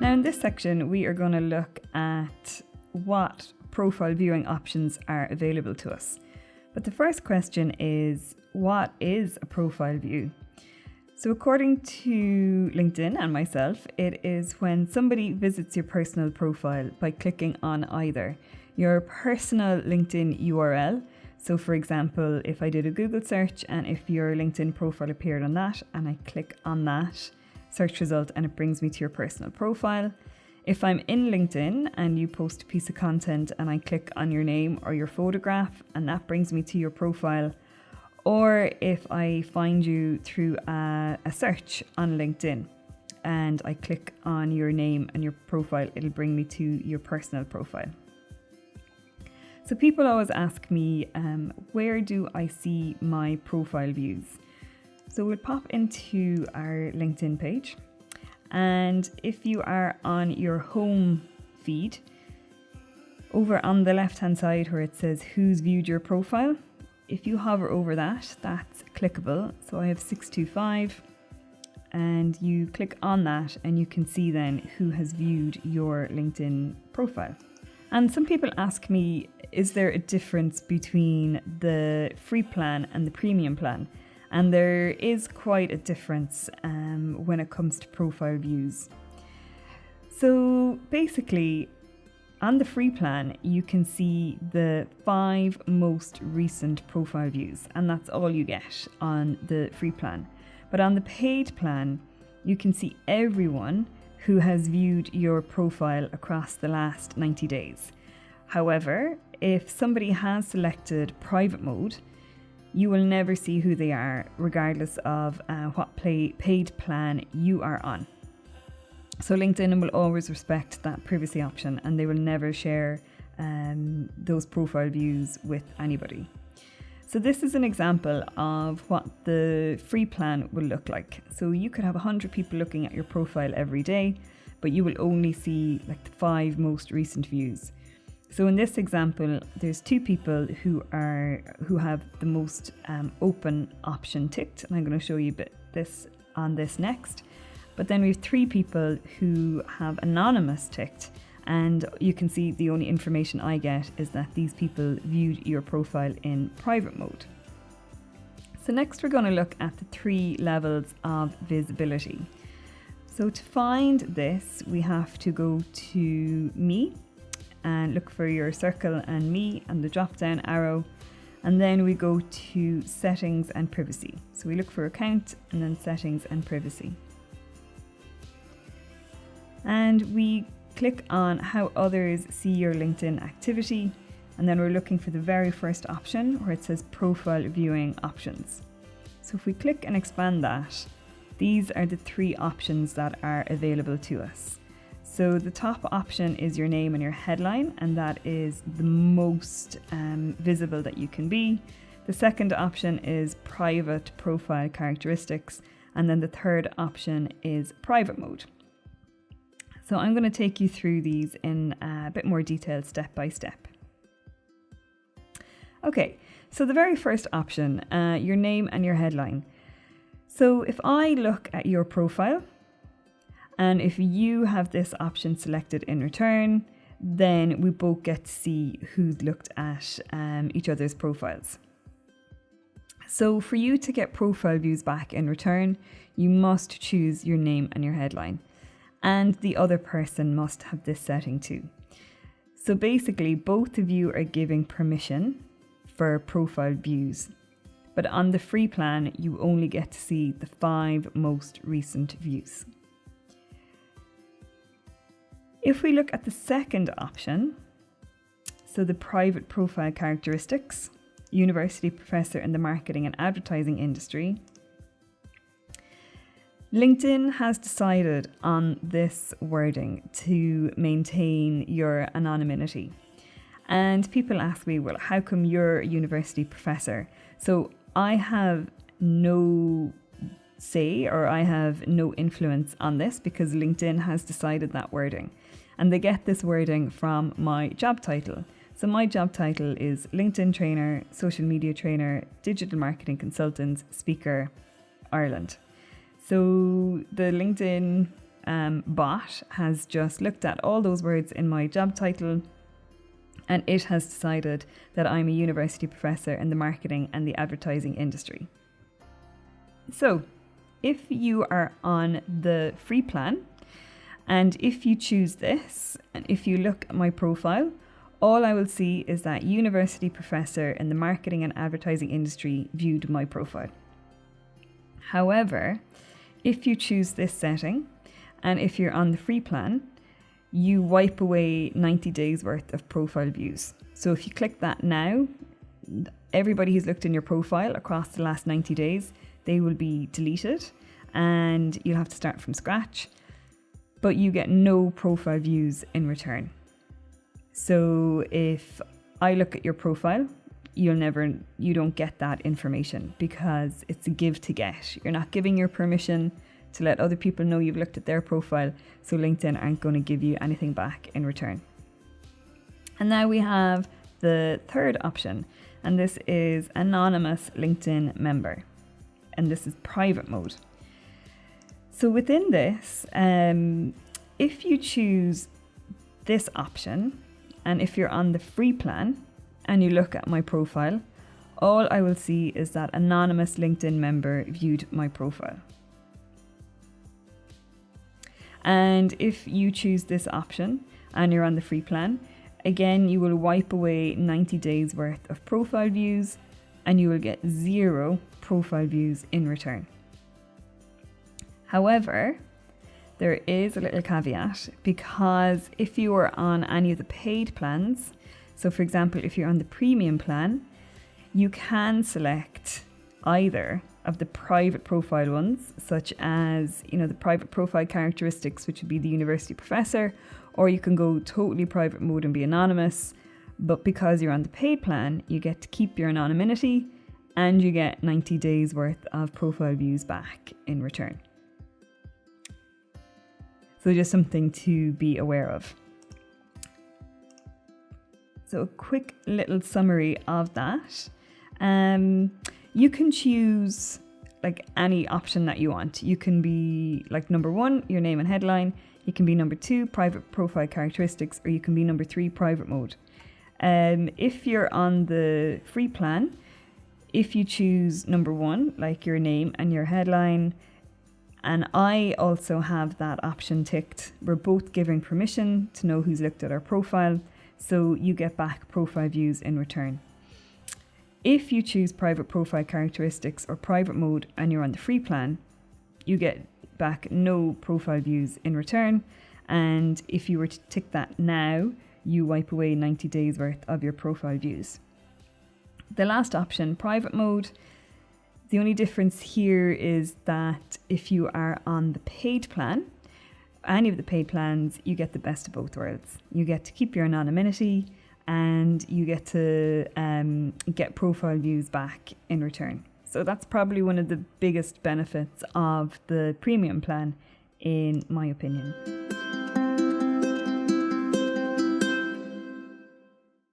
Now in this section, we are going to look at what profile viewing options are available to us. But the first question is, what is a profile view? So according to LinkedIn and myself, it is when somebody visits your personal profile by clicking on either your personal LinkedIn URL. So for example, if I did a Google search and if your LinkedIn profile appeared on that and I click on that search result and it brings me to your personal profile. If I'm in LinkedIn and you post a piece of content and I click on your name or your photograph and that brings me to your profile. Or if I find you through a search on LinkedIn and I click on your name and your profile, it'll bring me to your personal profile. So people always ask me, where do I see my profile views? So we'll pop into our LinkedIn page. And if you are on your home feed, over on the left-hand side where it says who's viewed your profile, if you hover over that, that's clickable. So I have 625 and you click on that and you can see then who has viewed your LinkedIn profile. And some people ask me, is there a difference between the free plan and the premium plan? And there is quite a difference when it comes to profile views. So basically, on the free plan, you can see the 5 most recent profile views, and that's all you get on the free plan. But on the paid plan, you can see everyone who has viewed your profile across the last 90 days. However, if somebody has selected private mode, you will never see who they are, regardless of what paid plan you are on. So LinkedIn will always respect that privacy option and they will never share those profile views with anybody. So this is an example of what the free plan will look like. So you could have 100 people looking at your profile every day, but you will only see like the 5 most recent views. So in this example, there's 2 people who have the most open option ticked, and I'm going to show you this on this next. But then we have 3 people who have anonymous ticked, and you can see the only information I get is that these people viewed your profile in private mode. So next we're going to look at the 3 levels of visibility. So to find this, we have to go to Me and look for your circle and Me and the drop down arrow, and then we go to Settings and Privacy. So we look for Account and then Settings and Privacy. And we click on How Others See Your LinkedIn Activity, and then we're looking for the very first option where it says Profile Viewing Options. So if we click and expand that, these are the 3 options that are available to us. So the top option is your name and your headline, and that is the most visible that you can be. The second option is private profile characteristics, and then the third option is private mode. So I'm going to take you through these in a bit more detail step by step. Okay, so the very first option, your name and your headline. So if I look at your profile, and if you have this option selected in return, then we both get to see who's looked at each other's profiles. So for you to get profile views back in return, you must choose your name and your headline. And the other person must have this setting too. So basically, both of you are giving permission for profile views. But on the free plan, you only get to see the 5 most recent views. If we look at the second option, so the private profile characteristics, university professor in the marketing and advertising industry, LinkedIn has decided on this wording to maintain your anonymity. And people ask me, well, how come you're a university professor? So I have no say or I have no influence on this because LinkedIn has decided that wording. And they get this wording from my job title. So my job title is LinkedIn trainer, social media trainer, digital marketing consultant, speaker, Ireland. So the LinkedIn bot has just looked at all those words in my job title, and it has decided that I'm a university professor in the marketing and the advertising industry. So if you are on the free plan, and if you choose this, and if you look at my profile, all I will see is that university professor in the marketing and advertising industry viewed my profile. However, if you choose this setting, and if you're on the free plan, you wipe away 90 days worth of profile views. So if you click that now, everybody who's looked in your profile across the last 90 days, they will be deleted and you'll have to start from scratch, but you get no profile views in return. So if I look at your profile, you don't get that information because it's a give to get. You're not giving your permission to let other people know you've looked at their profile, so LinkedIn aren't going to give you anything back in return. And now we have the third option, and this is anonymous LinkedIn member, and this is private mode. So within this, if you choose this option, and if you're on the free plan and you look at my profile, all I will see is that anonymous LinkedIn member viewed my profile. And if you choose this option and you're on the free plan, again, you will wipe away 90 days worth of profile views and you will get 0 profile views in return. However, there is a little caveat, because if you are on any of the paid plans, so for example, if you're on the premium plan, you can select either of the private profile ones, such as, the private profile characteristics, which would be the university professor, or you can go totally private mode and be anonymous. But because you're on the paid plan, you get to keep your anonymity and you get 90 days worth of profile views back in return. So just something to be aware of. So a quick little summary of that. You can choose like any option that you want. You can be like number 1, your name and headline. You can be number 2, private profile characteristics, or you can be number 3, private mode. If you're on the free plan, if you choose number 1, like your name and your headline, and I also have that option ticked, we're both giving permission to know who's looked at our profile, so you get back profile views in return. If you choose private profile characteristics or private mode and you're on the free plan, you get back no profile views in return. And if you were to tick that now, you wipe away 90 days worth of your profile views. The last option, private mode, the only difference here is that if you are on the paid plan, any of the paid plans, you get the best of both worlds. You get to keep your anonymity and you get to get profile views back in return. So that's probably one of the biggest benefits of the premium plan, in my opinion.